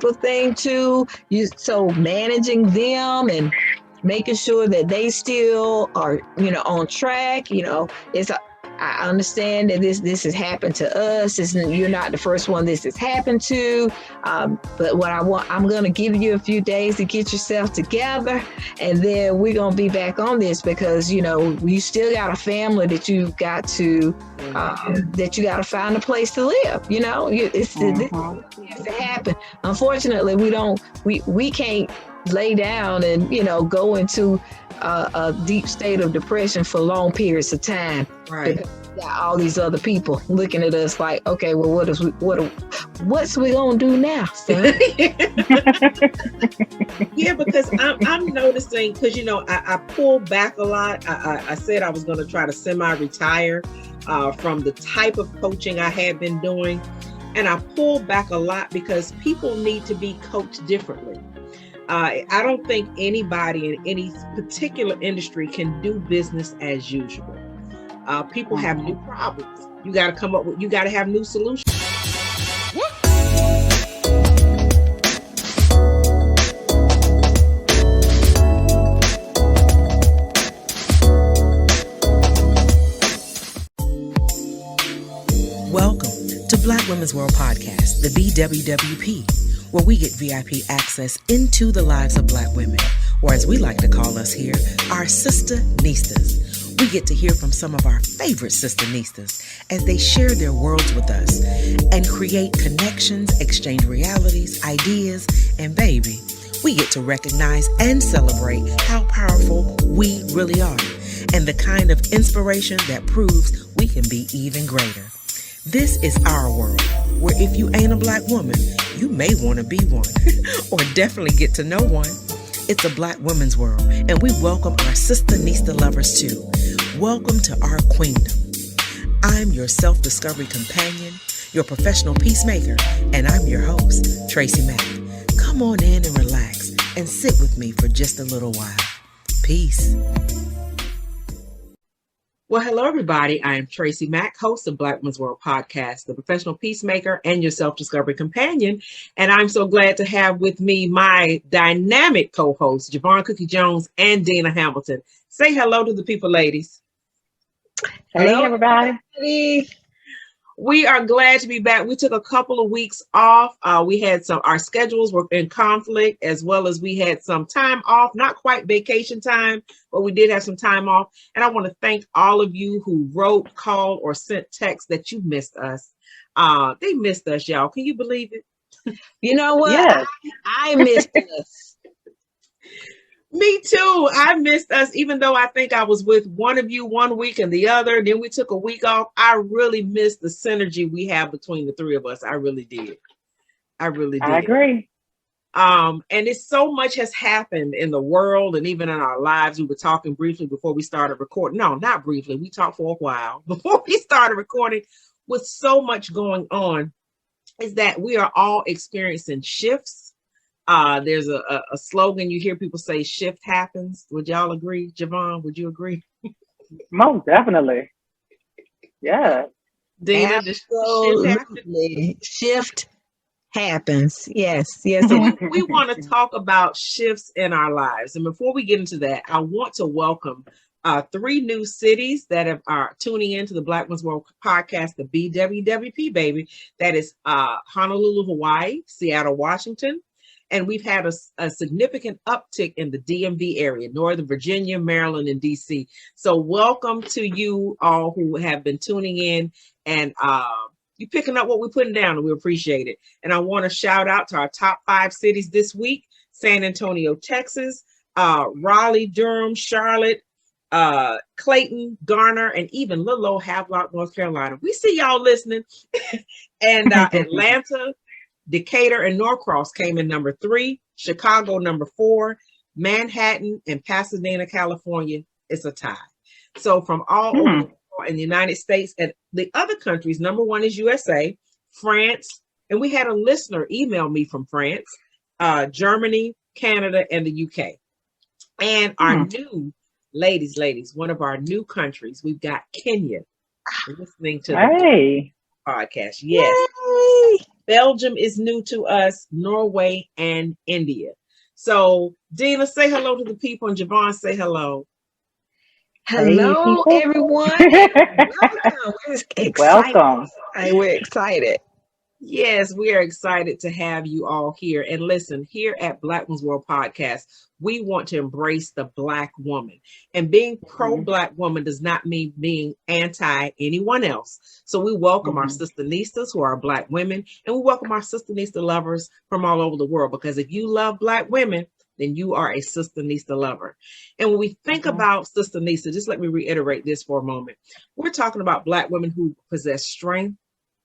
of thing too. So managing them and making sure that they still are, on track. I understand that this has happened to us. You're not the first one this has happened to. But I'm going to give you a few days to get yourself together, and then we're going to be back on this because, you still got a family that you've got to, find a place to live. This has to happen. Unfortunately, we can't lay down and, go into a deep state of depression for long periods of time. Right. Because we got all these other people looking at us like, okay, well, what's we gonna do now, son? Yeah, because I'm noticing, because I pulled back a lot. I said I was going to try to semi-retire from the type of coaching I had been doing, and I pulled back a lot because people need to be coached differently. I don't think anybody in any particular industry can do business as usual. People have new problems. You got to have new solutions. Welcome to Black Women's World Podcast, the BWWP, where we get VIP access into the lives of Black women, or as we like to call us here, our sister Nistas. We get to hear from some of our favorite sister Nistas as they share their worlds with us and create connections, exchange realities, ideas, and baby, we get to recognize and celebrate how powerful we really are and the kind of inspiration that proves we can be even greater. This is our world, where if you ain't a Black woman, you may want to be one, or definitely get to know one. It's a Black women's world, and we welcome our sister Nista lovers too. Welcome to our queendom. I'm your self-discovery companion, your professional peacemaker, and I'm your host, TracyMac. Come on in and relax and sit with me for just a little while. Peace. Well, hello, everybody. I am TracyMac, host of Black Women's World Podcast, the professional peacemaker and your self-discovery companion. And I'm so glad to have with me my dynamic co-hosts, Javon Cookie Jones and Dina Hamilton. Say hello to the people, ladies. Hello, everybody. We are glad to be back. We took a couple of weeks off. We had our schedules were in conflict, as well as we had some time off, not quite vacation time, but we did have some time off. And I want to thank all of you who wrote, called, or sent texts that you missed us. They missed us, y'all. Can you believe it? You know what? Yes. I missed us. Me too. I missed us, even though I think I was with one of you one week and the other. Then we took a week off. I really missed the synergy we have between the three of us. I really did. I agree. And it's so much has happened in the world and even in our lives. We were talking briefly before we started recording. No, not briefly. We talked for a while before we started recording. With so much going on, is that we are all experiencing shifts. There's a slogan you hear people say, shift happens. Would y'all agree? Javon, would you agree? Most definitely. Yeah. Dina, Absolutely. Shift happens. Yes. So we want to talk about shifts in our lives. And before we get into that, I want to welcome 3 new cities that are tuning into the Black Women's World Podcast, the BWWP, baby. That is Honolulu, Hawaii, Seattle, Washington. And we've had a significant uptick in the DMV area, Northern Virginia, Maryland, and DC. So welcome to you all who have been tuning in and you picking up what we're putting down, and we appreciate it. And I want to shout out to our top 5 cities this week: San Antonio, Texas, Raleigh, Durham, Charlotte, Clayton, Garner, and even little old Havelock, North Carolina. We see y'all listening. And Atlanta, Decatur, and Norcross came in number 3, Chicago number 4, Manhattan and Pasadena, California is a tie. So from all over in the United States and the other countries, number 1 is USA, France, and we had a listener email me from France, Germany, Canada, and the UK. And our new ladies, one of our new countries, we've got Kenya listening to the podcast. Yes. Yay. Belgium is new to us, Norway, and India. So, Dina, say hello to the people, and Javon, say hello. Hey, Hello, people. everyone, and welcome. We're excited. Welcome. We're excited. Yes, we are excited to have you all here. And listen, here at Black Women's World Podcast, we want to embrace the Black woman. And being pro-Black woman does not mean being anti anyone else. So we welcome our sister Nistas who are Black women, and we welcome our sister Nista lovers from all over the world. Because if you love Black women, then you are a Sister Nista lover. And when we think about Sister Nista, just let me reiterate this for a moment. We're talking about Black women who possess strength,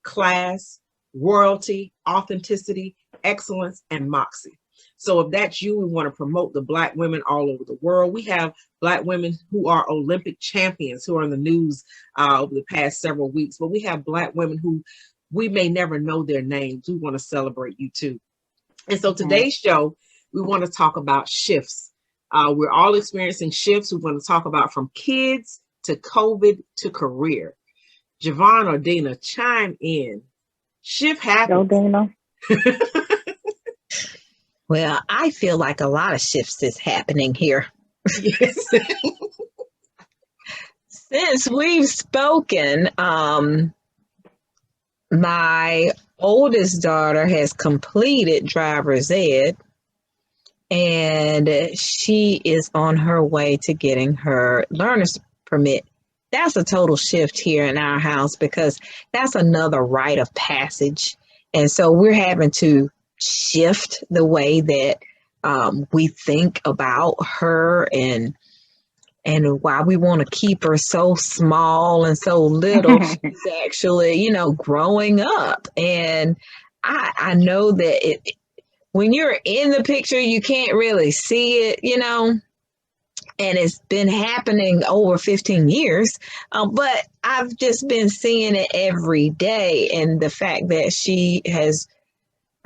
class, royalty, authenticity, excellence, and moxie. So if that's you, we want to promote the Black women all over the world. We have Black women who are Olympic champions who are in the news over the past several weeks, but we have Black women who we may never know their names. We want to celebrate you too. And so today's show, we want to talk about shifts. We're all experiencing shifts. We want to talk about from kids to COVID to career. Javon or Dina, chime in. Shift happens. Go, Dana. Well, I feel like a lot of shifts is happening here. Yes. Since we've spoken, my oldest daughter has completed driver's ed, and she is on her way to getting her learner's permit. That's a total shift here in our house because that's another rite of passage. And so we're having to shift the way that we think about her and why we want to keep her so small and so little. She's actually, growing up. And I know that when you're in the picture, you can't really see it, and it's been happening over 15 years. But I've just been seeing it every day. And the fact that she has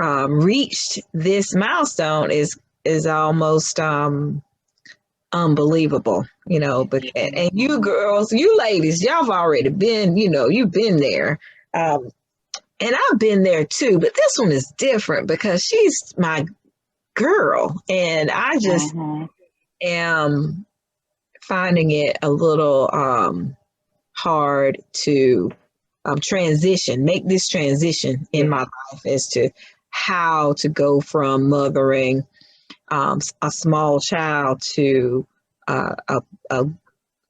reached this milestone is almost unbelievable, but and you girls, you ladies, y'all have already been, you've been there. And I've been there too, but this one is different because she's my girl. And I just am finding it a little hard to make this transition in my life as to how to go from mothering a small child to a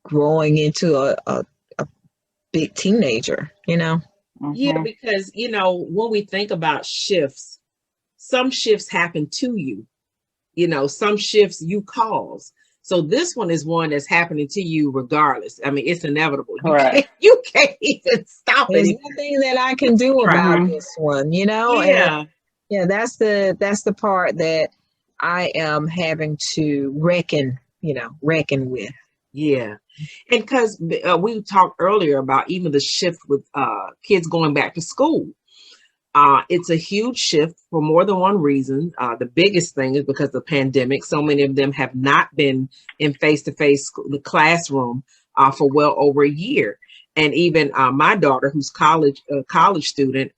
growing into a big teenager, Yeah, because, when we think about shifts, some shifts happen to you, some shifts you cause. So this one is one that's happening to you regardless. I mean, it's inevitable. You can't even stop There's it. nothing that I can do about this one, Yeah. And that's the part that I am having to reckon with. Yeah. And because we talked earlier about even the shift with kids going back to school. It's a huge shift for more than one reason. The biggest thing is because of the pandemic. So many of them have not been in face-to-face the classroom for well over a year. And even my daughter, who's college student,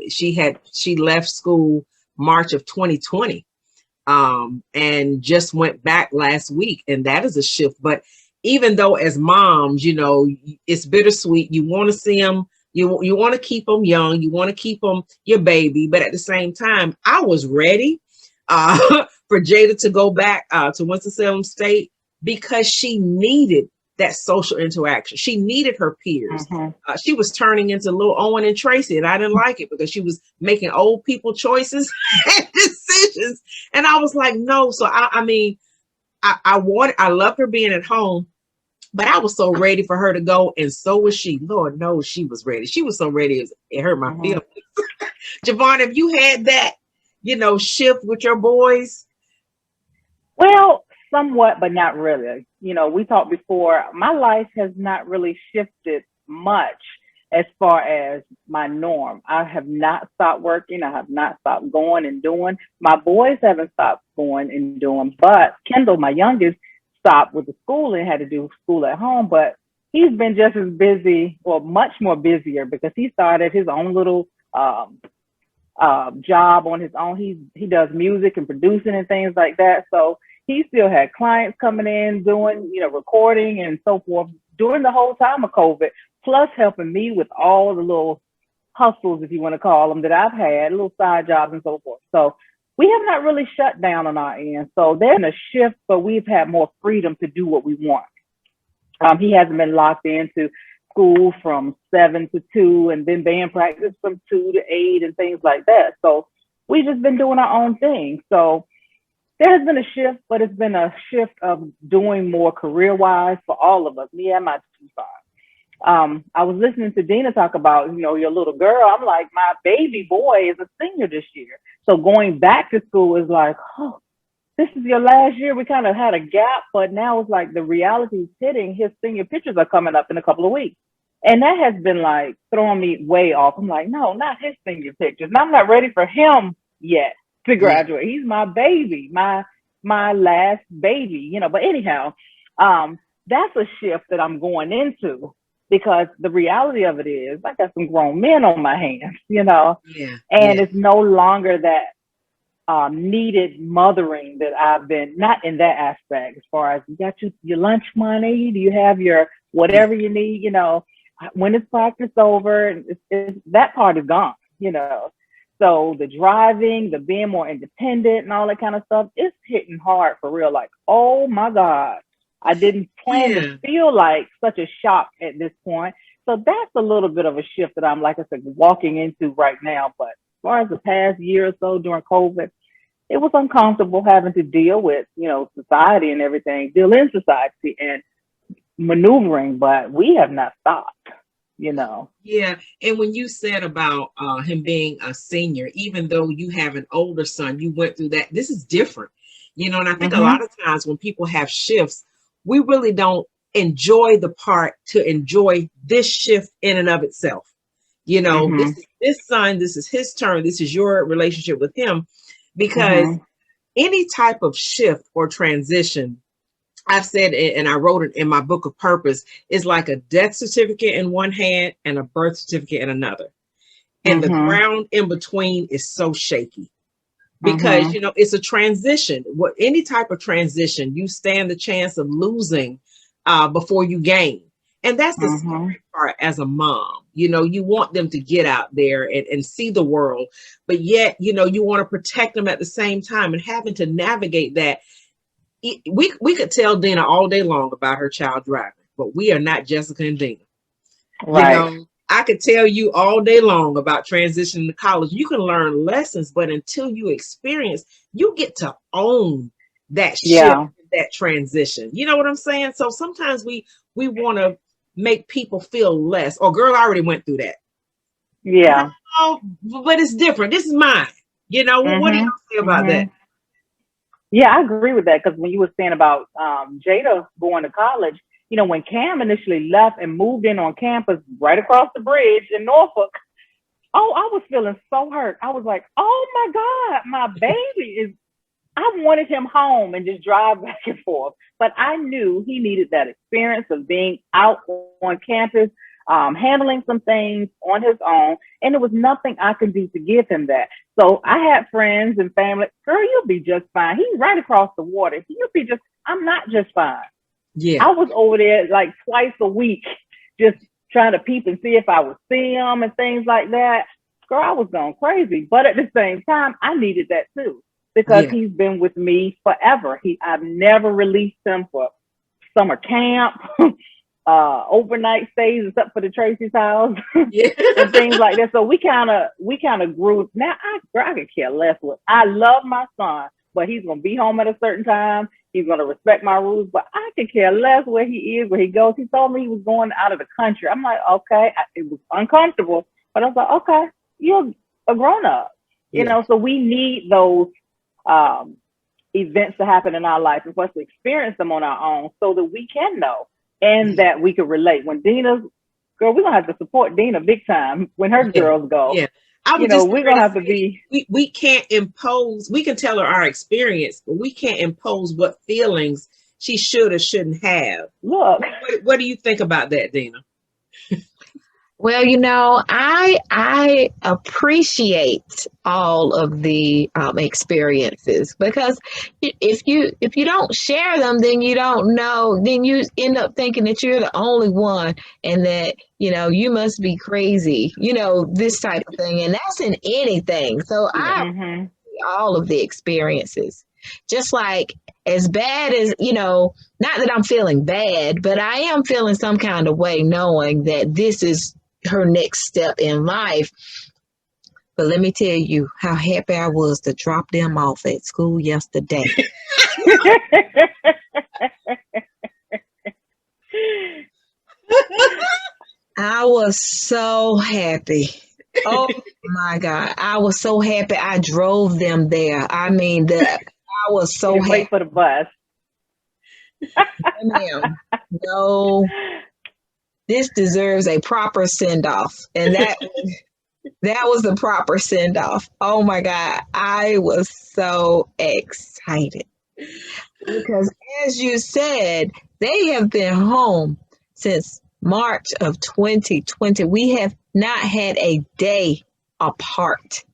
she left school March of 2020 and just went back last week. And that is a shift. But even though as moms, it's bittersweet. You want to see them. You want to keep them young. You want to keep them your baby. But at the same time, I was ready for Jada to go back to Winston-Salem State because she needed that social interaction. She needed her peers. She was turning into little Owen and Tracy, and I didn't like it because she was making old people choices and decisions. And I was like, no. So I loved her being at home. But I was so ready for her to go, and so was she. Lord knows she was ready. She was so ready, it hurt my feelings. Javon, have you had that, shift with your boys? Well, somewhat, but not really. We talked before. My life has not really shifted much as far as my norm. I have not stopped working. I have not stopped going and doing. My boys haven't stopped going and doing, but Kendall, my youngest, stopped with the school and had to do school at home, but he's been just as busy or much more busier because he started his own little job on his own. He does music and producing and things like that. So he still had clients coming in doing, recording and so forth during the whole time of COVID, plus helping me with all the little hustles, if you want to call them, that I've had, little side jobs and so forth. So we have not really shut down on our end. So there's a shift, but we've had more freedom to do what we want. He hasn't been locked into school from 7 to 2 and then band practice from 2 to 8 and things like that. So we've just been doing our own thing. So there has been a shift, but it's been a shift of doing more career-wise for all of us, me and my two sons. I was listening to Dina talk about, your little girl. I'm like, my baby boy is a senior this year. So going back to school is like, oh, this is your last year. We kind of had a gap, but now it's like the reality is hitting. His senior pictures are coming up in a couple of weeks. And that has been like throwing me way off. I'm like, no, not his senior pictures. And I'm not ready for him yet to graduate. He's my baby, my last baby, But anyhow, that's a shift that I'm going into because the reality of it is I got some grown men on my hands, and it's no longer that needed mothering that I've been, not in that aspect, as far as you got your lunch money, do you have your whatever you need, when is practice over? That part is gone, So the driving, the being more independent and all that kind of stuff, it's hitting hard for real. Like, oh my God, I didn't plan to feel like such a shock at this point. So that's a little bit of a shift that I'm, like I said, walking into right now. But as far as the past year or so during COVID, it was uncomfortable having to deal with, society and everything, deal in society and maneuvering, but we have not stopped. Yeah. And when you said about him being a senior, even though you have an older son, you went through that. This is different, and I think a lot of times when people have shifts, we really don't enjoy the part to enjoy this shift in and of itself. This is this son, this is his turn, this is your relationship with him, because any type of shift or transition, I've said it, and I wrote it in my book of purpose, is like a death certificate in one hand and a birth certificate in another. And the ground in between is so shaky because, it's a transition. Any type of transition, you stand the chance of losing before you gain. And that's the scary part as a mom. You want them to get out there and see the world, but yet, you want to protect them at the same time, and having to navigate that. We could tell Dina all day long about her child driving, but we are not Jessica and Dina. Right. I could tell you all day long about transitioning to college. You can learn lessons, but until you experience, you get to own that shift, that transition. You know what I'm saying? So sometimes we want to make people feel less. Oh, girl, I already went through that. Yeah. No, but it's different. This is mine. What do you say about that? Yeah, I agree with that, because when you were saying about Jada going to college, when Cam initially left and moved in on campus right across the bridge in Norfolk, oh, I was feeling so hurt. I was like, oh my God, my baby is, I wanted him home and just drive back and forth. But I knew he needed that experience of being out on campus, handling some things on his own. And there was nothing I could do to give him that. So I had friends and family, girl, you'll be just fine. He's right across the water. I'm not just fine. Yeah. I was over there like twice a week, just trying to peep and see if I would see him and things like that. Girl, I was going crazy. But at the same time, I needed that too, because he's been with me forever. I've never released him for summer camp, overnight stays, except for the Tracy's house and things like that. So we kind of grew. Now I could care less. I love my son, but he's gonna be home at a certain time. He's gonna respect my rules, but I could care less where he is, where he goes. He told me he was going out of the country. I'm like, okay. It was uncomfortable, but I was like, okay, you're a grown up, So we need those events to happen in our life and for us to experience them on our own, so that we can know and that we can relate. When Dina's girl, we're gonna have to support Dina big time when her girls go. Yeah. We're gonna have to be. We can't impose. We can tell her our experience, but we can't impose what feelings she should or shouldn't have. Look, What do you think about that, Dina? Well, I appreciate all of the experiences because if you don't share them, then you don't know. Then you end up thinking that you're the only one, and that you must be crazy. This type of thing, and that's in anything. So I Mhm. all of the experiences. Just like as bad as, not that I'm feeling bad, but I am feeling some kind of way knowing that this is her next step in life. But let me tell you how happy I was to drop them off at school yesterday. I was so happy. Oh my God. I was so happy I drove them there. I mean, I was You so didn't happy. wait for the bus. Ma'am. No, this deserves a proper send off. And that was the proper send off. Oh my God. I was so excited because, as you said, they have been home since March of 2020. We have not had a day apart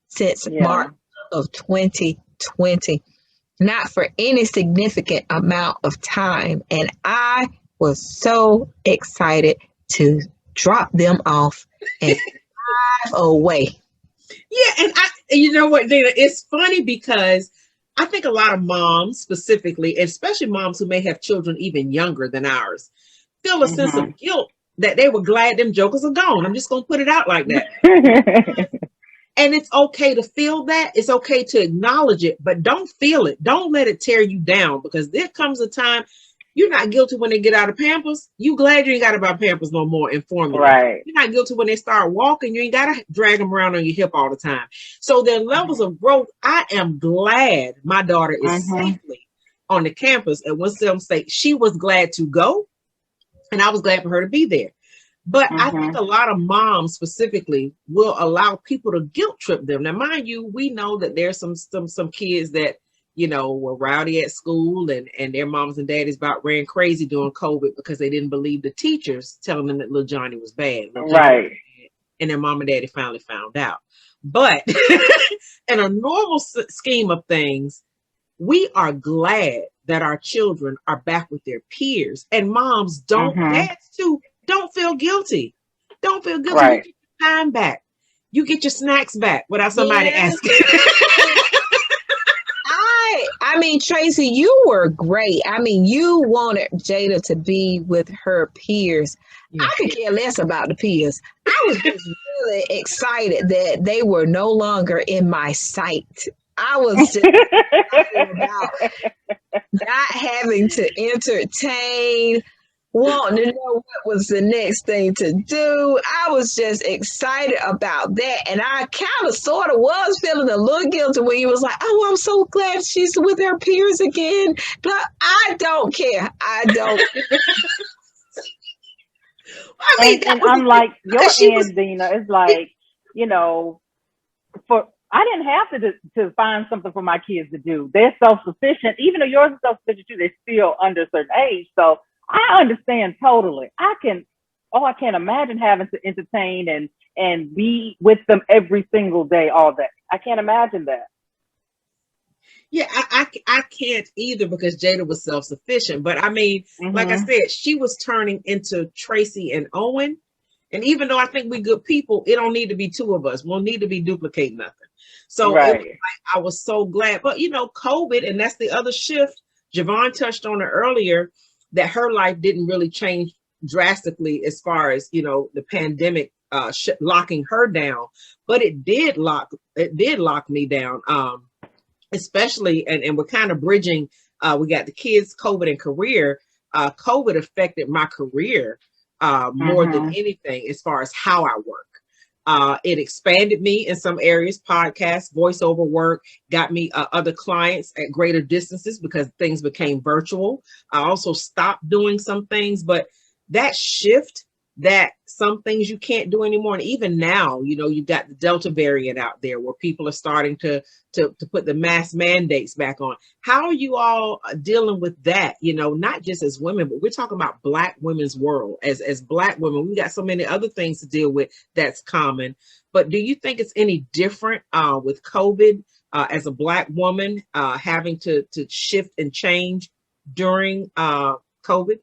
since March Yeah. of 2020, not for any significant amount of time. And I was so excited to drop them off and drive away. Yeah, and you know what, Dana, it's funny because I think a lot of moms specifically, especially moms who may have children even younger than ours, feel a sense Mhm. of guilt that they were glad them jokers are gone. I'm just gonna put it out like that. And it's okay to feel that. It's okay to acknowledge it, but don't feel it. Don't let it tear you down, because there comes a time you're not guilty when they get out of Pampers. You glad you ain't got to buy Pampers no more and formula. Right. You're not guilty when they start walking. You ain't got to drag them around on your hip all the time. So their levels of growth, I am glad my daughter is Mhm. safely on the campus at Winston State. She was glad to go, and I was glad for her to be there. But I think Mhm. a lot of moms specifically will allow people to guilt trip them. Now, mind you, we know that there's some kids that were rowdy at school, and their moms and daddies about ran crazy during COVID because they didn't believe the teachers telling them that little Johnny was bad. Little Johnny was Right. bad, and their mom and daddy finally found out. But in a normal scheme of things, we are glad that our children are back with their peers, and moms don't, Mhm. dads too, don't feel guilty. Don't feel guilty. You Right. get your time back. You get your snacks back without somebody Yeah. asking. I mean, Tracy, you were great. I mean, you wanted Jada to be with her peers. Yeah. I could care less about the peers. I was just really excited that they were no longer in my sight. I was just excited about not having to entertain, wanting to know what was the next thing to do. I was just excited about that. And I kind of sort of was feeling a little guilty when he was like, oh, I'm so glad she's with her peers again. But I don't care. I don't. I mean, that And was the thing unlike your because she was. end, Dina, it's like, you know, for I didn't have to find something for my kids to do. They're self sufficient. Even though yours is self sufficient too, they're still under a certain age. So I understand totally. I can't imagine having to entertain and be with them every single day, all day. I can't imagine that. Yeah, I can't either because Jada was self sufficient. But I mean, like I Mhm. said, she was turning into Tracy and Owen. And even though I think we good people, it don't need to be two of us. We'll need to be duplicate nothing. So it was Right. like I was so glad. But COVID, and that's the other shift. Javon touched on it earlier, that her life didn't really change drastically as far as the pandemic locking her down, but it did lock me down. Especially, and we're kind of bridging. We got the kids, COVID, and career. COVID affected my career more than Mhm. anything as far as how I work. It expanded me in some areas, podcasts, voiceover work, got me other clients at greater distances because things became virtual. I also stopped doing some things, but that shift that some things you can't do anymore. And even now, you've got the Delta variant out there where people are starting to put the mask mandates back on. How are you all dealing with that? Not just as women, but we're talking about Black women's world. As Black women, we got so many other things to deal with that's common. But do you think it's any different with COVID as a Black woman having to shift and change during COVID?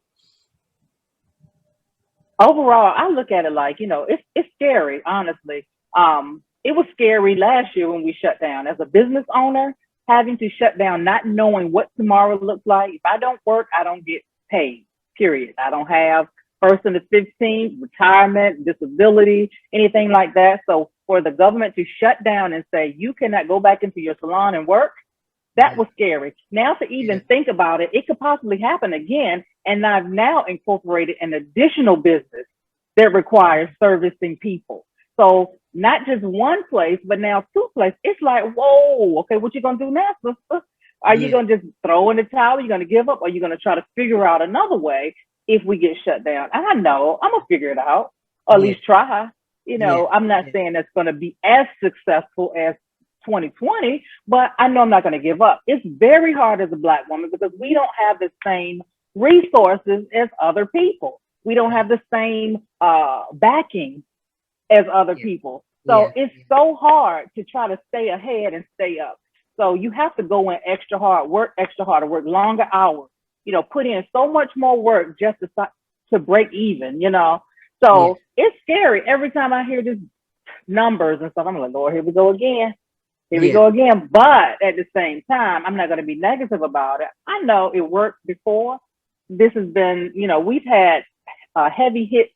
Overall, I look at it like, it's scary, honestly. It was scary last year when we shut down. As a business owner, having to shut down, not knowing what tomorrow looks like. If I don't work, I don't get paid, period. I don't have first and the 15th, retirement, disability, anything like that. So for the government to shut down and say, you cannot go back into your salon and work, that was scary. Now to even think about it, it could possibly happen again. And I've now incorporated an additional business that requires servicing people. So not just one place, but now two places. It's like, whoa, okay, what you gonna do now, sister? Are you gonna just throw in the towel? Are you gonna give up? Or are you gonna try to figure out another way if we get shut down? And I know I'm gonna figure it out, or at least try. I'm not saying that's gonna be as successful as 2020, but I know I'm not gonna give up. It's very hard as a Black woman because we don't have the same resources as other people. We don't have the same backing as other people. So it's so hard to try to stay ahead and stay up. So you have to go in extra hard, work extra hard, work longer hours, put in so much more work just to break even, So it's scary. Every time I hear these numbers and stuff, I'm like, Lord, here we go again. Here we go again. But at the same time, I'm not going to be negative about it. I know it worked before. This has been, we've had a heavy hit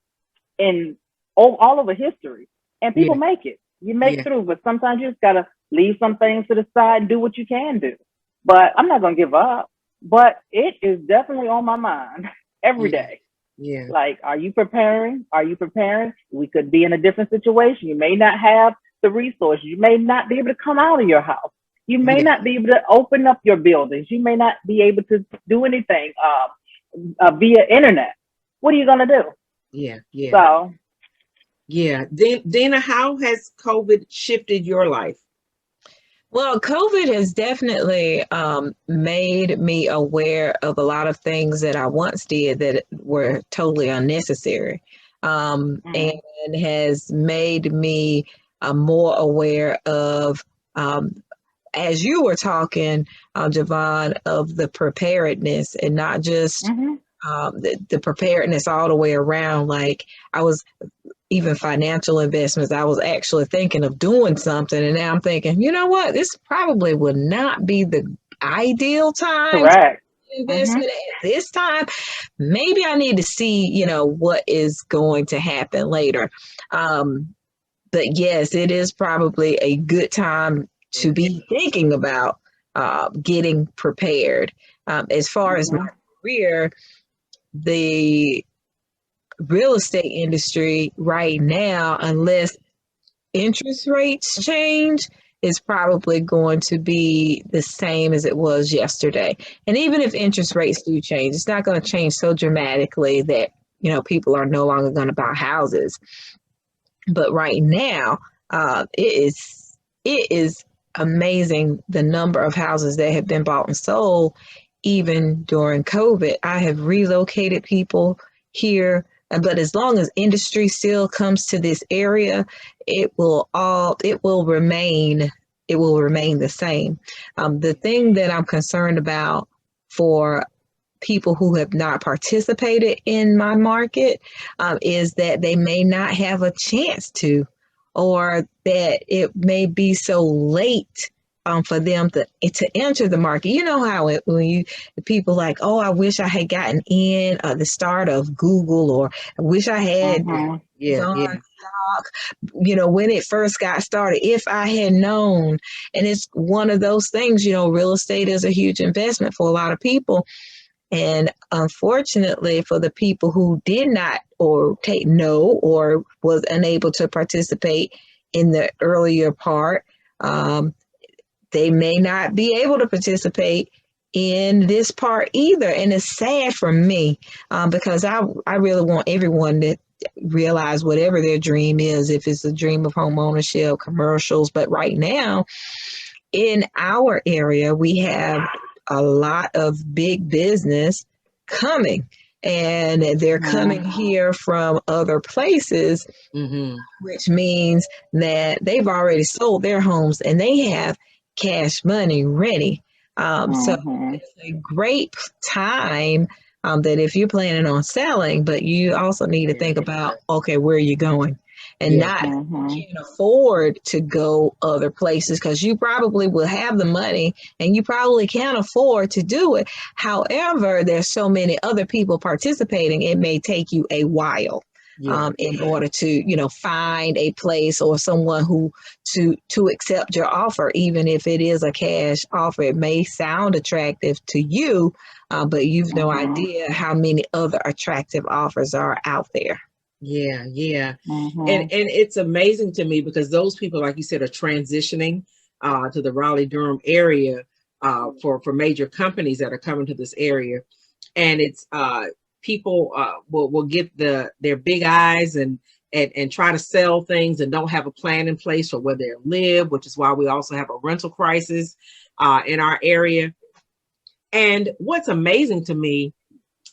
in all over history, and people make it. You make through, but sometimes you just got to leave some things to the side and do what you can do. But I'm not going to give up. But it is definitely on my mind every day. Yeah. Like, are you preparing? Are you preparing? We could be in a different situation. You may not have the resources. You may not be able to come out of your house. You may not be able to open up your buildings. You may not be able to do anything via internet. What are you going to do? Yeah. So. Yeah. Dina, how has COVID shifted your life? Well, COVID has definitely made me aware of a lot of things that I once did that were totally unnecessary, and has made me more aware of, as you were talking, Javon, of the preparedness, and not just the preparedness all the way around. Like, I was even financial investments. I was actually thinking of doing something, and now I'm thinking, you know what? This probably would not be the ideal time. Correct. Investment at this time. Maybe I need to see, what is going to happen later. But yes, it is probably a good time to be thinking about getting prepared. As far as my career, the real estate industry right now, unless interest rates change, is probably going to be the same as it was yesterday. And even if interest rates do change, it's not going to change so dramatically that, people are no longer going to buy houses. But right now, it is amazing the number of houses that have been bought and sold even during COVID. I have relocated people here, but as long as industry still comes to this area, it will remain the same. The thing that I'm concerned about for people who have not participated in my market is that they may not have a chance to, or that it may be so late for them to enter the market. You know how when people like, oh, I wish I had gotten in the start of Google, or I wish I had done stock, when it first got started, if I had known. And it's one of those things, real estate is a huge investment for a lot of people. And unfortunately, for the people who did not or take no or was unable to participate in the earlier part, they may not be able to participate in this part either. And it's sad for me because I really want everyone realize whatever their dream is, if it's a dream of home ownership, commercials. But right now in our area, we have a lot of big business coming, and they're coming here from other places, which means that they've already sold their homes and they have cash money ready. So it's a great time that if you're planning on selling, but you also need to think about, okay, where are you going? And not can't afford to go other places, because you probably will have the money and you probably can't afford to do it. However, there's so many other people participating, it may take you a while in order to, find a place or someone who to accept your offer. Even if it is a cash offer, it may sound attractive to you, but you've no idea how many other attractive offers are out there. Yeah. And it's amazing to me because those people, like you said, are transitioning to the Raleigh-Durham area for major companies that are coming to this area. And it's people will get their big eyes and try to sell things and don't have a plan in place for where they live, which is why we also have a rental crisis in our area. And what's amazing to me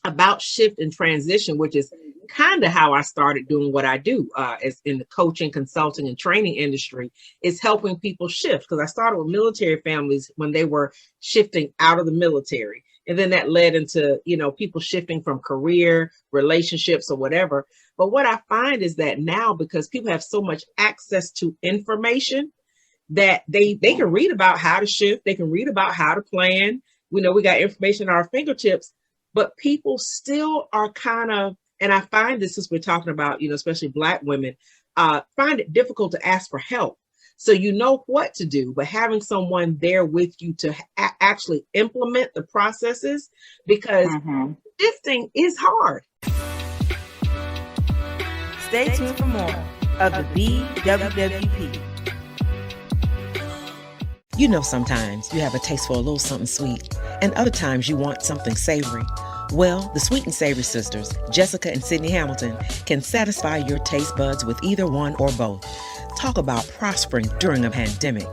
about shift and transition, which is kind of how I started doing what I do as in the coaching, consulting, and training industry, is helping people shift. Because I started with military families when they were shifting out of the military. And then that led into, people shifting from career, relationships, or whatever. But what I find is that now, because people have so much access to information, that they can read about how to shift, they can read about how to plan. We got information at our fingertips, but people still are kind of, and I find this as we're talking about, especially Black women, find it difficult to ask for help. So you know what to do, but having someone there with you to actually implement the processes, because shifting is hard. Stay tuned for more of the BWWP. Sometimes you have a taste for a little something sweet, and other times you want something savory. Well, the Sweet and Savory Sisters, Jessica and Sydney Hamilton, can satisfy your taste buds with either one or both. Talk about prospering during a pandemic.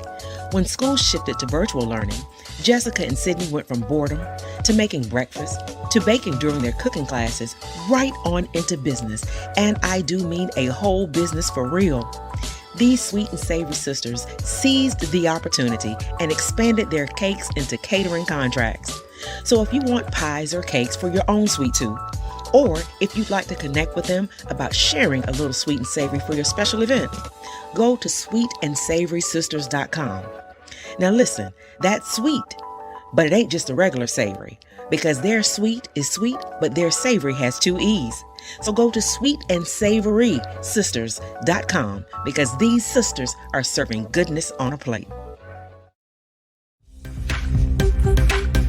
When schools shifted to virtual learning, Jessica and Sydney went from boredom to making breakfast to baking during their cooking classes, right on into business. And I do mean a whole business for real. These Sweet and Savory Sisters seized the opportunity and expanded their cakes into catering contracts. So if you want pies or cakes for your own sweet tooth, or if you'd like to connect with them about sharing a little sweet and savory for your special event, go to sweetandsavory.com. Now listen, that's sweet, but it ain't just a regular savory, because their sweet is sweet, but their savory has 2 E's. So go to sweetandsavory.sisters.com, because these sisters are serving goodness on a plate.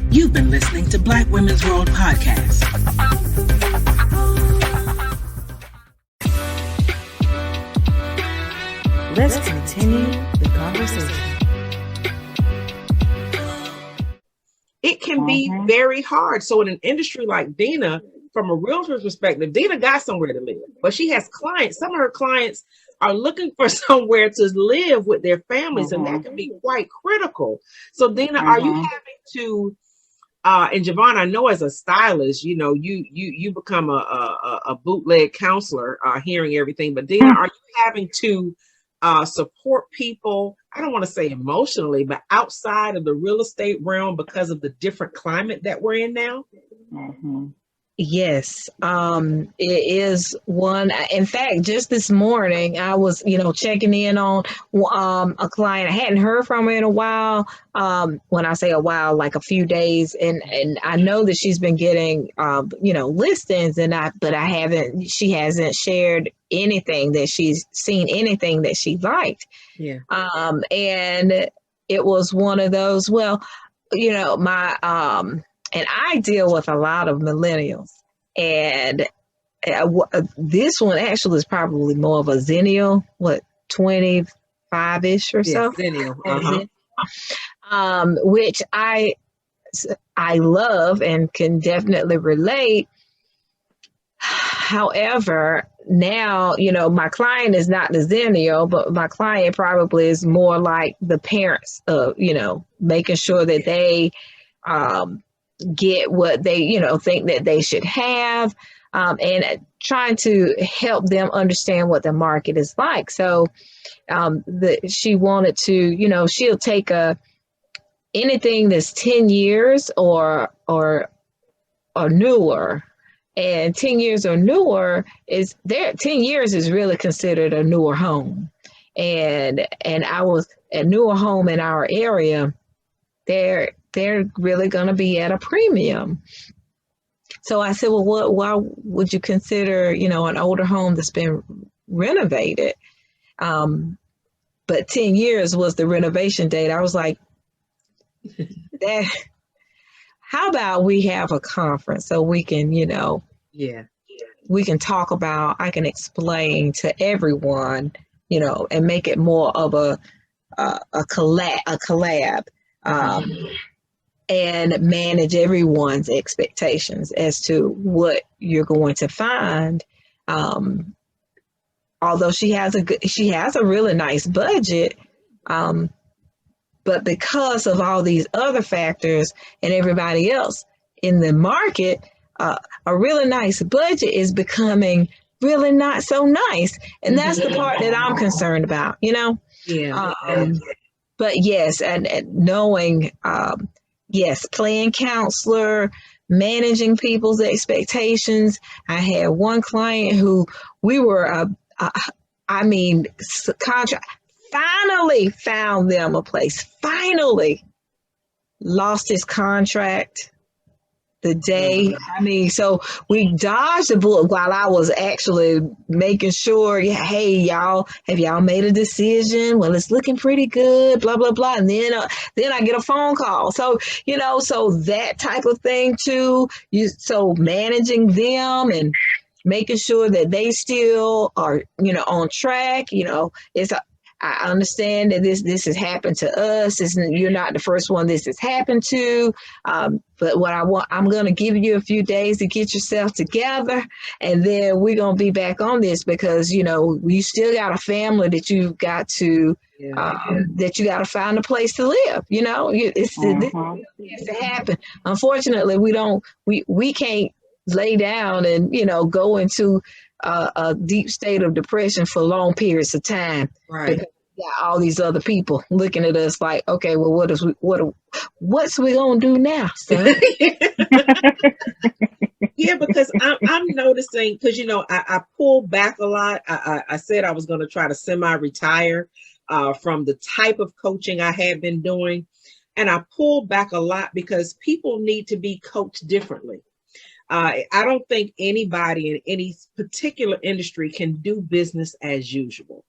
You've been listening to Black Women's World Podcast. Let's continue the conversation. It can be very hard. So in an industry like Dina, from a realtor's perspective, Dina got somewhere to live, but she has clients. Some of her clients are looking for somewhere to live with their families, and that can be quite critical. So Dina, are you having to, and Javon, I know as a stylist, you become a bootleg counselor, hearing everything, but Dina, are you having to support people, I don't want to say emotionally, but outside of the real estate realm because of the different climate that we're in now? Yes, it is one. In fact, just this morning, I was, checking in on a client. I hadn't heard from her in a while. When I say a while, like a few days, and I know that she's been getting, listings, she hasn't shared anything that she's seen, anything that she liked. Yeah. And it was one of those, and I deal with a lot of millennials, and this one actually is probably more of a Zennial, 25-ish or so. Zennial. Which I love and can definitely relate. However, now, my client is not the Zennial, but my client probably is more like the parents of, making sure that they get what they, think that they should have, and trying to help them understand what the market is like. So she wanted to, she'll take anything that's 10 years or newer. And 10 years or newer is there. 10 years is really considered a newer home. And I was a newer home in our area. They're really going to be at a premium. So I said, well, why would you consider, an older home that's been renovated? But 10 years was the renovation date. I was like, how about we have a conference so we can, we can talk about, I can explain to everyone, and make it more of a collab, and manage everyone's expectations as to what you're going to find. Although she has a really nice budget, but because of all these other factors and everybody else in the market, a really nice budget is becoming really not so nice. And that's the part that I'm concerned about, Yeah. But yes, and knowing, yes, playing counselor, managing people's expectations. I had one client who we were, contract. Finally found them a place. Finally lost his contract the day. So we dodged the bullet while I was actually making sure, hey, y'all, have y'all made a decision? Well, it's looking pretty good, blah, blah, blah. And then I get a phone call. So, so that type of thing too. So managing them and making sure that they still are, on track, I understand that this has happened to us. You're not the first one this has happened to. But what I'm going to give you a few days to get yourself together. And then we're going to be back on this because, you still got a family that you've got to, that you got to find a place to live. This has to happen. Unfortunately, we can't lay down and, go into a deep state of depression for long periods of time. Right. Because we got all these other people looking at us like, okay, well, what's we gonna do now, son? Yeah, because I'm noticing, because I pulled back a lot. I said I was going to try to semi-retire from the type of coaching I had been doing, and I pulled back a lot because people need to be coached differently. I don't think anybody in any particular industry can do business as usual.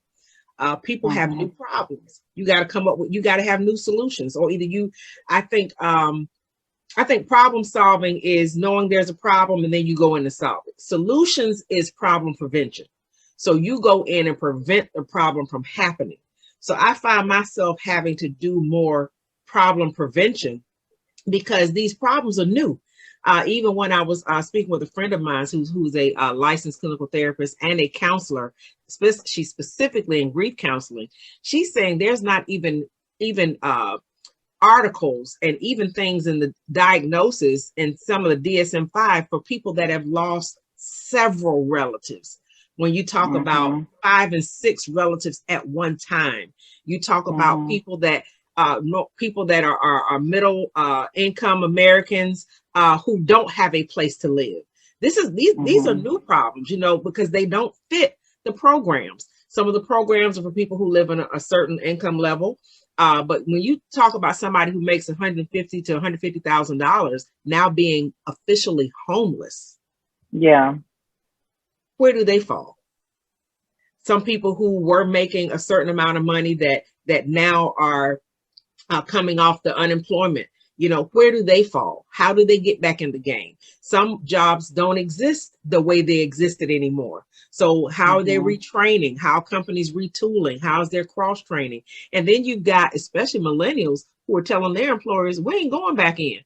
People have new problems. You got to have new solutions, or either I think problem solving is knowing there's a problem and then you go in to solve it. Solutions is problem prevention. So you go in and prevent the problem from happening. So I find myself having to do more problem prevention because these problems are new. Even when I was speaking with a friend of mine who's a licensed clinical therapist and a counselor, she's specifically in grief counseling. She's saying there's not even articles and even things in the diagnosis in some of the DSM-5 for people that have lost several relatives. When you talk about 5 and 6 relatives at one time, you talk about people that are middle income Americans who don't have a place to live. These are new problems, because they don't fit the programs. Some of the programs are for people who live in a certain income level. But when you talk about somebody who makes $150,000 to $150,000 now being officially homeless, where do they fall? Some people who were making a certain amount of money that now are coming off the unemployment, where do they fall? How do they get back in the game? Some jobs don't exist the way they existed anymore. So how are they retraining? How are companies retooling? How's their cross training? And then you've got, especially millennials, who are telling their employers, we ain't going back in,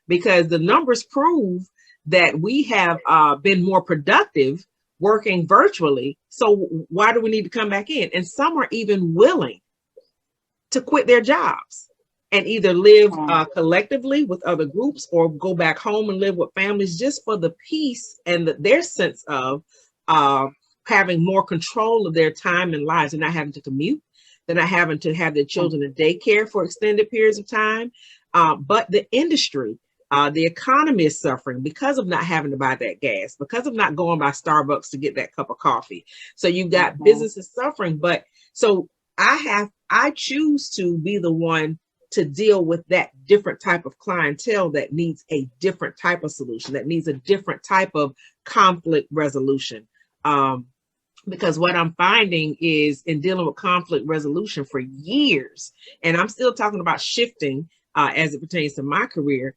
because the numbers prove that we have been more productive working virtually. So why do we need to come back in? And some are even willing to quit their jobs and either live collectively with other groups or go back home and live with families just for the peace and their sense of having more control of their time and lives and not having to commute. They're not having to have their children in daycare for extended periods of time. But the industry, the economy is suffering because of not having to buy that gas, because of not going by Starbucks to get that cup of coffee. So you've got businesses suffering. But so I choose to be the one to deal with that different type of clientele that needs a different type of solution, that needs a different type of conflict resolution. Because what I'm finding is in dealing with conflict resolution for years, and I'm still talking about shifting as it pertains to my career,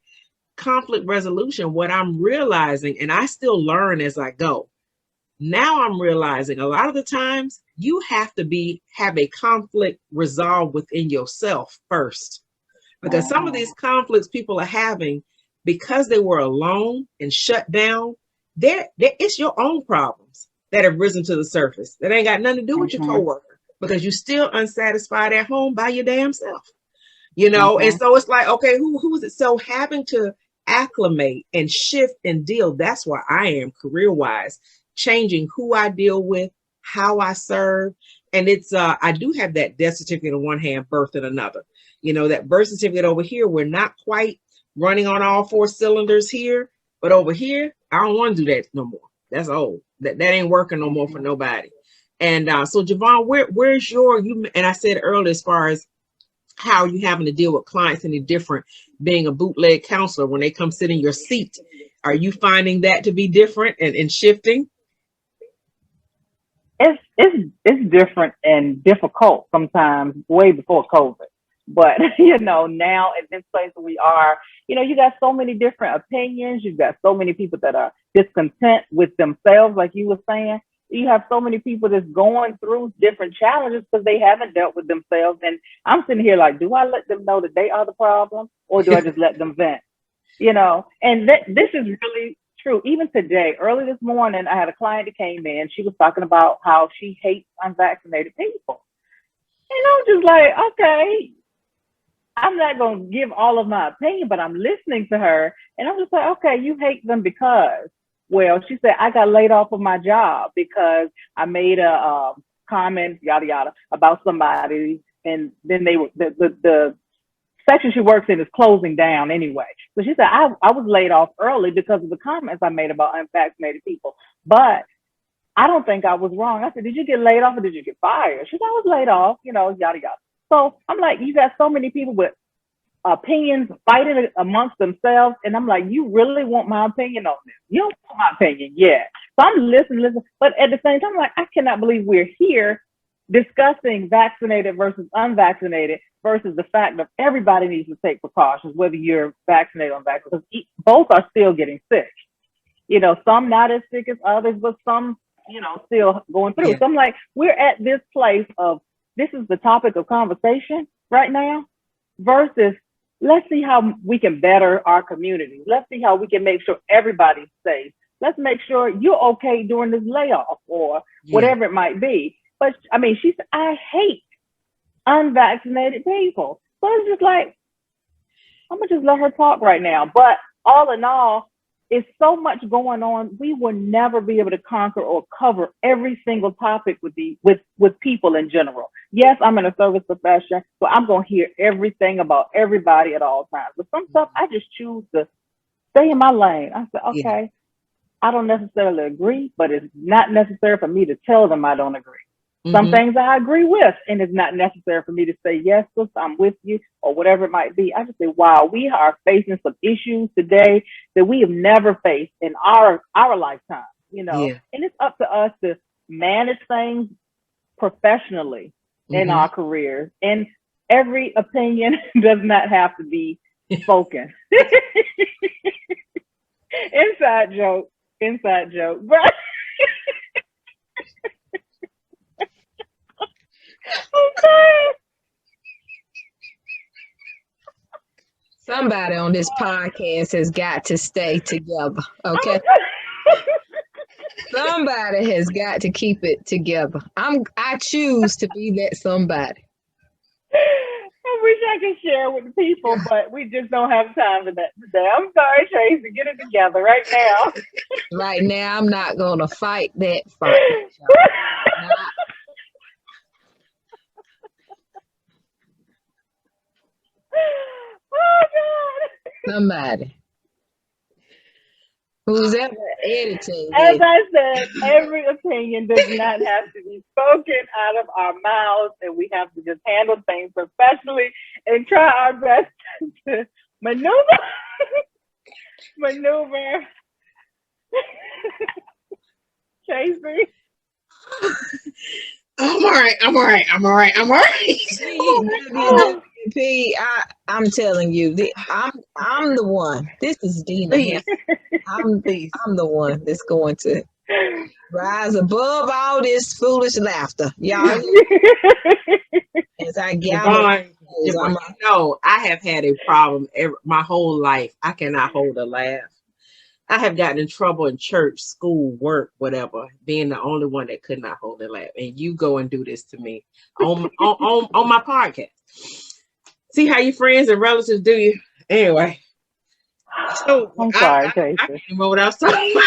conflict resolution, what I'm realizing, and I still learn as I go. Now I'm realizing a lot of the times you have to have a conflict resolved within yourself first. Because some of these conflicts people are having because they were alone and shut down, it's your own problems that have risen to the surface. That ain't got nothing to do with your coworker because you're still unsatisfied at home by your damn self. You know, and so it's like, okay, who is it? So having to acclimate and shift and deal, that's where I am career-wise, changing who I deal with, how I serve. And it's I do have that death certificate on one hand, birth in another. You know, that birth certificate over here, we're not quite running on all 4 cylinders here, but over here, I don't want to do that no more. That's old. That ain't working no more for nobody. And so Javon, where's you? And I said earlier, as far as how you having to deal with clients any different being a bootleg counselor when they come sit in your seat. Are you finding that to be different and shifting? It's different and difficult sometimes way before COVID. But, now in this place we are, you got so many different opinions. You've got so many people that are discontent with themselves, like you were saying. You have so many people that's going through different challenges because they haven't dealt with themselves. And I'm sitting here like, do I let them know that they are the problem or do I just let them vent? And this is really true. Even today, early this morning, I had a client that came in. She was talking about how she hates unvaccinated people. And I'm just like, okay, I'm not going to give all of my opinion, but I'm listening to her. And I'm just like, okay, you hate them because, well, she said, I got laid off of my job because I made a comment, yada, yada, about somebody. And then the section she works in is closing down anyway. So she said, I was laid off early because of the comments I made about unvaccinated people. But I don't think I was wrong. I said, did you get laid off or did you get fired? She said, I was laid off, yada, yada. So I'm like, you got so many people with opinions fighting amongst themselves. And I'm like, you really want my opinion on this? You don't want my opinion yet. So I'm listening. But at the same time, I'm like, I cannot believe we're here discussing vaccinated versus unvaccinated versus the fact that everybody needs to take precautions, whether you're vaccinated or unvaccinated, because both are still getting sick. Some not as sick as others, but some, still going through. Yeah. So I'm like, we're at this place of, this is the topic of conversation right now versus let's see how we can better our community. Let's see how we can make sure everybody's safe. Let's make sure you're okay during this layoff or whatever it might be. But I mean, she said, I hate unvaccinated people. So it's just like, I'm going to just let her talk right now. But all in all, it's so much going on. We will never be able to conquer or cover every single topic with people in general. Yes, I'm in a service profession, so I'm going to hear everything about everybody at all times. But some stuff, I just choose to stay in my lane. I said, okay, I don't necessarily agree, but it's not necessary for me to tell them I don't agree. Some things I agree with, and it's not necessary for me to say, yes, sister, I'm with you, or whatever it might be. I just say, wow, we are facing some issues today that we have never faced in our lifetime, and it's up to us to manage things professionally in our careers. And every opinion does not have to be spoken. Inside joke. But Somebody on this podcast has got to stay together, okay? somebody has got to keep it together. I choose to be that somebody. I wish I could share with the people, but we just don't have time for that today. I'm sorry, Tracy. Get it together right now. Right now, I'm not gonna fight that fight. Not Oh God. somebody who's ever editing As this. I said, every opinion does not have to be spoken out of our mouths, and we have to just handle things professionally and try our best to maneuver. Tracy. I'm all right. BWWP, I'm telling you, I'm the one. This is Dina. Please. I'm Please. the one that's going to rise above all this foolish laughter, y'all. As I gather, Javon, I have had a problem my whole life. I cannot hold a laugh. I have gotten in trouble in church, school, work, whatever, being the only one that could not hold a laugh. And you go and do this to me on my podcast. See how your friends and relatives do you? Anyway. So I'm sorry, Tracy. I can't remember what I was talking about.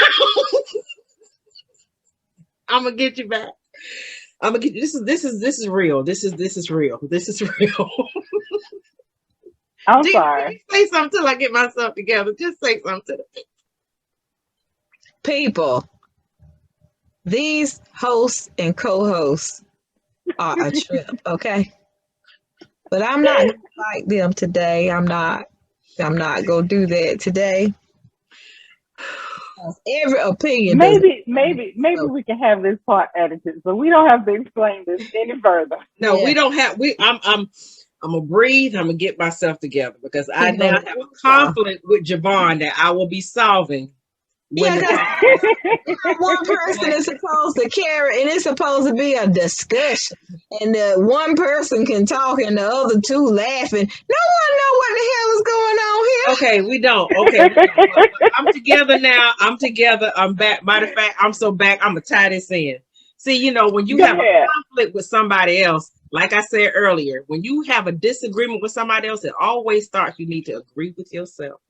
I'm gonna get you back. I'm gonna get you. This is real. This is real. I'm sorry. Say something till I get myself together. Just say something to them. people, these hosts and co-hosts are a trip, okay? But I'm not gonna fight them today. I'm not gonna do that today. Every opinion. Maybe we can have this part edited, so we don't have to explain this any further. No, we don't have. I'm gonna breathe. I'm gonna get myself together because I now have a conflict with Javon that I will be solving. One person is supposed to carry, and it's supposed to be a discussion. And the one person can talk, and the other two laughing. No one know what the hell is going on here. Okay, we don't. Okay, I'm together now. I'm together. I'm back. Matter of fact, I'm so back. I'm gonna tie this in. See, when you have a conflict with somebody else, like I said earlier, when you have a disagreement with somebody else, it always starts. You need to agree with yourself.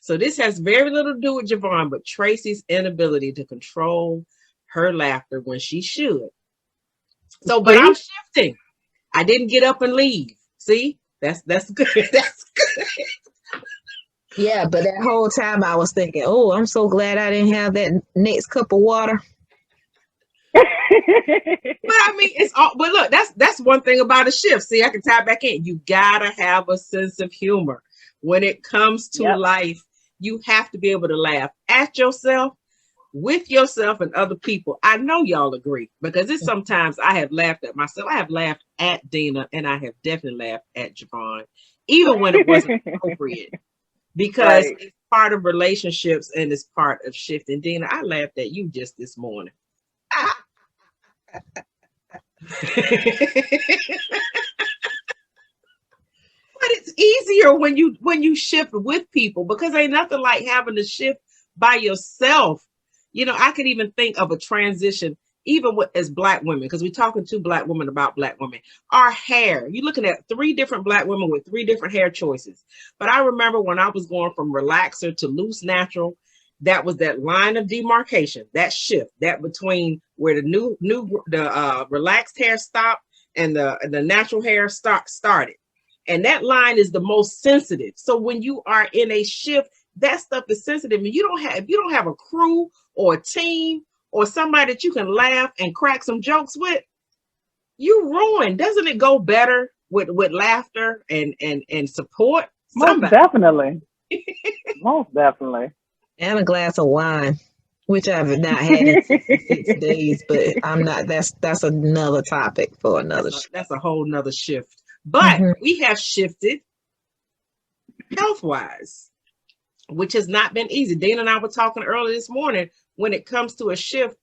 So this has very little to do with Javon, but Tracy's inability to control her laughter when she should. So, but I'm shifting. I didn't get up and leave. See, that's good. That's good. Yeah, but that whole time I was thinking, oh, I'm so glad I didn't have that next cup of water. But I mean, it's all. But look, that's one thing about a shift. See, I can tie back in. You gotta have a sense of humor when it comes to life. You have to be able to laugh at yourself, with yourself, and other people. I know y'all agree because it's sometimes I have laughed at myself. I have laughed at Dina, and I have definitely laughed at Javon, even when it wasn't appropriate, because it's part of relationships and it's part of shifting. Dina, I laughed at you just this morning. But it's easier when you shift with people because ain't nothing like having to shift by yourself. I could even think of a transition, even as Black women, because we're talking to Black women about Black women. Our hair, you're looking at 3 different Black women with 3 different hair choices. But I remember when I was going from relaxer to loose natural, that was that line of demarcation, that shift, that between where the relaxed hair stopped and the natural hair started. And that line is the most sensitive. So when you are in a shift, that stuff is sensitive. And if you don't have a crew or a team or somebody that you can laugh and crack some jokes with, you ruin. Doesn't it go better with laughter and support? Most definitely. Most definitely. And a glass of wine, which I've not had in 6 days, but I'm not. That's another topic for another. That's a whole nother shift. But we have shifted health-wise, which has not been easy. Dana and I were talking earlier this morning. When it comes to a shift,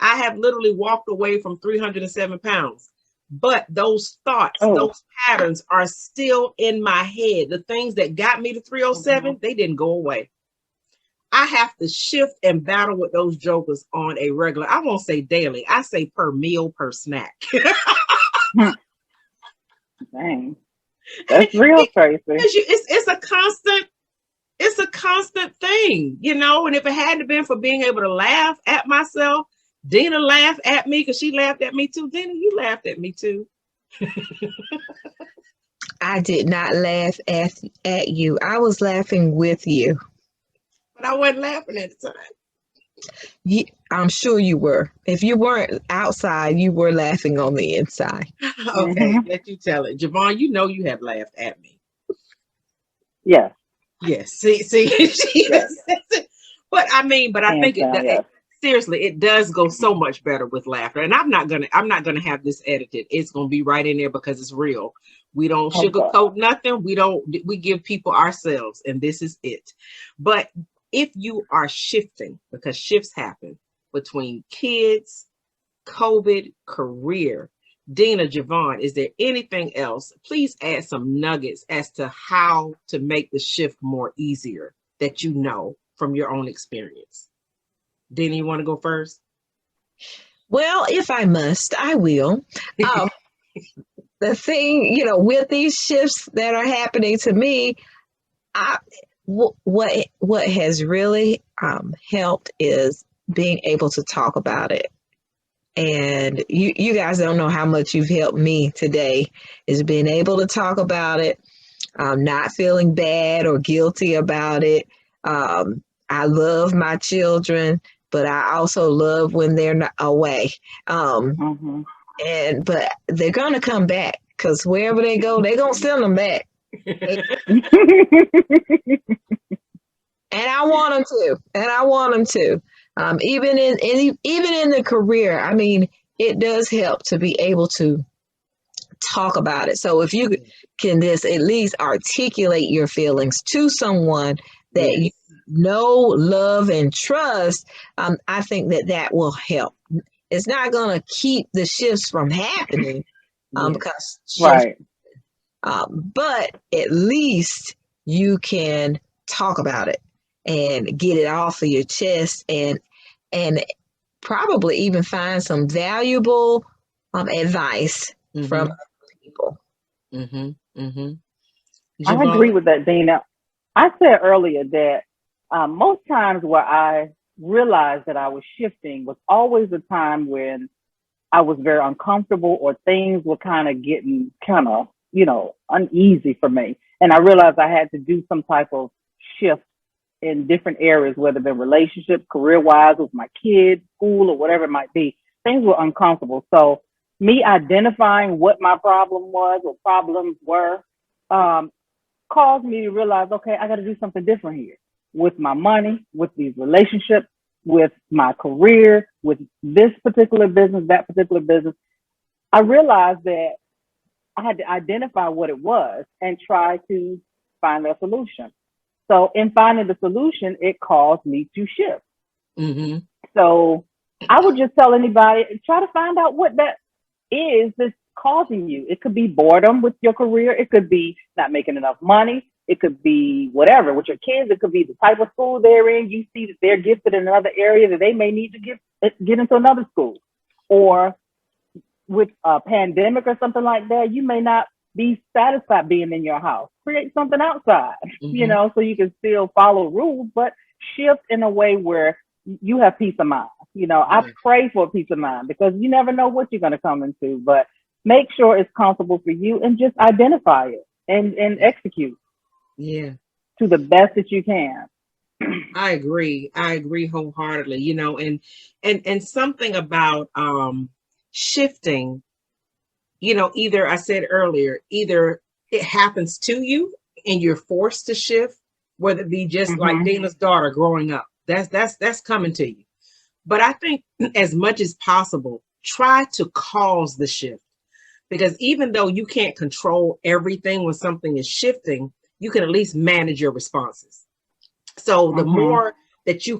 I have literally walked away from 307 pounds. But those thoughts, those patterns are still in my head. The things that got me to 307, they didn't go away. I have to shift and battle with those jokers on a regular, I won't say daily, I say per meal, per snack. Dang. That's real, Tracy. It's a constant thing, you know. And if it hadn't been for being able to laugh at myself, Dina laughed at me because she laughed at me too. Dina, you laughed at me too. I did not laugh at you. I was laughing with you. But I wasn't laughing at the time. I'm sure you were. If you weren't outside, you were laughing on the inside. Okay, let you tell it. Javon, you know you have laughed at me. Yes. Yes. See, yes. But I think it seriously, it does go so much better with laughter. And I'm not gonna have this edited. It's gonna be right in there because it's real. We don't sugarcoat nothing. We give people ourselves, and this is it. But if you are shifting, because shifts happen between kids, COVID, career, Dina, Javon, is there anything else? Please add some nuggets as to how to make the shift more easier that you know from your own experience. Dina, you want to go first? Well, if I must, I will. The thing, with these shifts that are happening to me, what has really helped is being able to talk about it. And you guys don't know how much you've helped me today, is being able to talk about it, not feeling bad or guilty about it. I love my children, but I also love when they're not away. But they're going to come back, because wherever they go, they're going to send them back. And I want them to. Even in the career, I mean, it does help to be able to talk about it. So if you can just at least articulate your feelings to someone that you know, love, and trust, I think that will help. It's not going to keep the shifts from happening, because right. But at least you can talk about it and get it off of your chest, and probably even find some valuable advice from other people. I agree with that, Dina. I said earlier that most times where I realized that I was shifting was always a time when I was very uncomfortable, or things were kind of getting uneasy for me. And I realized I had to do some type of shift in different areas, whether it be relationships, career-wise, with my kids, school, or whatever it might be. Things were uncomfortable. So me identifying what my problem was, or problems were, caused me to realize, okay, I got to do something different here with my money, with these relationships, with my career, with this particular business, that particular business. I realized that I had to identify what it was and try to find a solution. So in finding the solution, it caused me to shift. So I would just tell anybody, try to find out what that is that's causing you. It could be boredom with your career. It could be not making enough money. It could be whatever with your kids. It could be the type of school they're in. You see that they're gifted in another area that they may need to get into another school. Or with a pandemic or something like that, you may not be satisfied being in your house. Create something outside, so you can still follow rules, but shift in a way where you have peace of mind. I pray for peace of mind, because you never know what you're going to come into, but make sure it's comfortable for you, and just identify it and execute to the best that you can. I agree wholeheartedly, and something about shifting, either I said earlier, either it happens to you and you're forced to shift, whether it be just like Dina's daughter growing up, that's coming to you. But I think as much as possible, try to cause the shift, because even though you can't control everything when something is shifting, you can at least manage your responses. So the more that you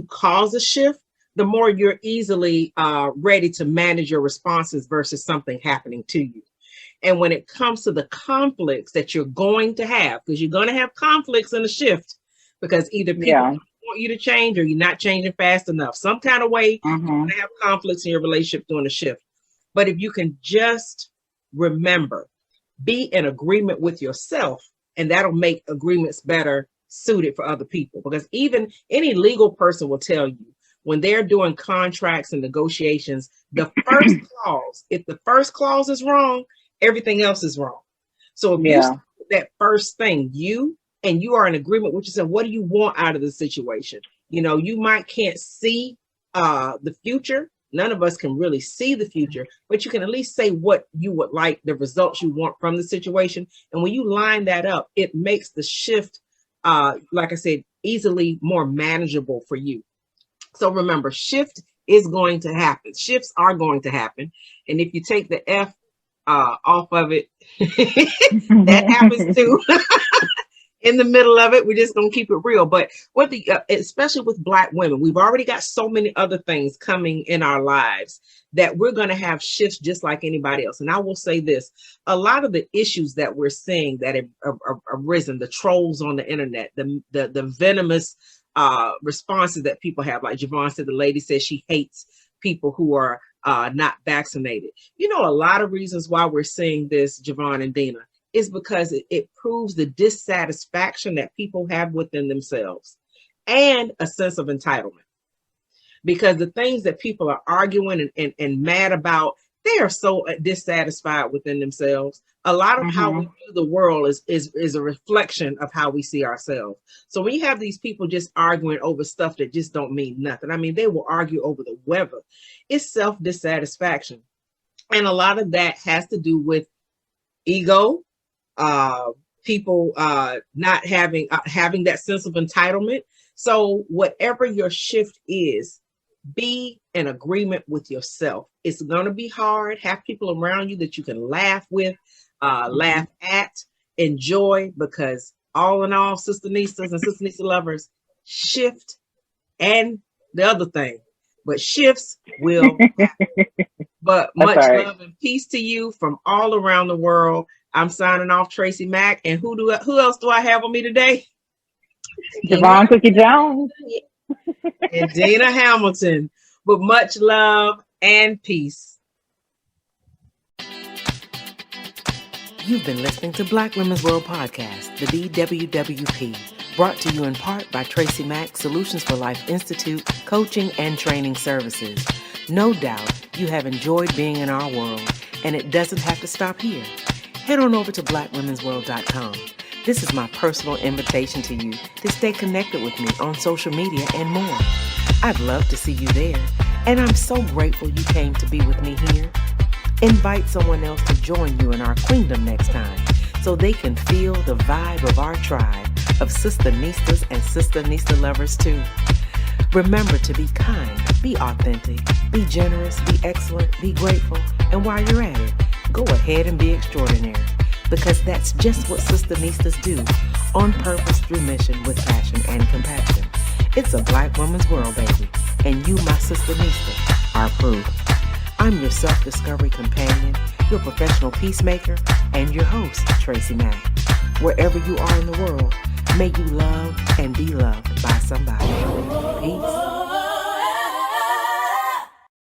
cause a shift, the more you're easily ready to manage your responses versus something happening to you. And when it comes to the conflicts that you're going to have, because you're going to have conflicts in a shift, because either people want you to change, or you're not changing fast enough. Some kind of way you're going to have conflicts in your relationship during the shift. But if you can just remember, be in agreement with yourself, and that'll make agreements better suited for other people. Because even any legal person will tell you, when they're doing contracts and negotiations, the first clause, if the first clause is wrong, everything else is wrong. So if you start with that first thing, you are in agreement with yourself, what do you want out of the situation? You know, you can't see the future. None of us can really see the future, but you can at least say what you would like, the results you want from the situation. And when you line that up, it makes the shift, like I said, easily more manageable for you. So remember, shift is going to happen. Shifts are going to happen. And if you take the F off of it, that happens too. In the middle of it, we're just going to keep it real. But especially with Black women, we've already got so many other things coming in our lives that we're going to have shifts just like anybody else. And I will say this, a lot of the issues that we're seeing that have arisen, the trolls on the internet, the venomous responses that people have, like Javon said, the lady says she hates people who are not vaccinated. You know, a lot of reasons why we're seeing this, Javon and Dina, is because it proves the dissatisfaction that people have within themselves and a sense of entitlement. Because the things that people are arguing and mad about, they are so dissatisfied within themselves. A lot of how we view the world is a reflection of how we see ourselves. So when you have these people just arguing over stuff that just don't mean nothing, I mean, they will argue over the weather. It's self-dissatisfaction. And a lot of that has to do with ego, people not having that sense of entitlement. So whatever your shift is, be in agreement with yourself. It's going to be hard. Have people around you that you can laugh with, laugh at, enjoy, because all in all, Sister Nistas and Sister Nista lovers, shift and the other thing, but shifts will happen. But much love and peace to you from all around the world. I'm signing off, TracyMac, and who else do I have on me today? Javon Cookie Jones and Dana Hamilton. With much love and peace. You've been listening to Black Women's World Podcast, the BWWP, brought to you in part by TracyMac Solutions for Life Institute, coaching and training services. No doubt you have enjoyed being in our world, and it doesn't have to stop here. Head on over to blackwomensworld.com. This is my personal invitation to you to stay connected with me on social media and more. I'd love to see you there, and I'm so grateful you came to be with me here. Invite someone else to join you in our queendom next time so they can feel the vibe of our tribe of Sister Nistas and Sister Nista lovers too. Remember to be kind, be authentic, be generous, be excellent, be grateful, and while you're at it, go ahead and be extraordinary, because that's just what Sister Nistas do, on purpose, through mission, with passion and compassion. It's a Black woman's world, baby, and you, my Sister Nista, are proof. I'm your self-discovery companion, your professional peacemaker, and your host, TracyMac. Wherever you are in the world, may you love and be loved by somebody. Peace.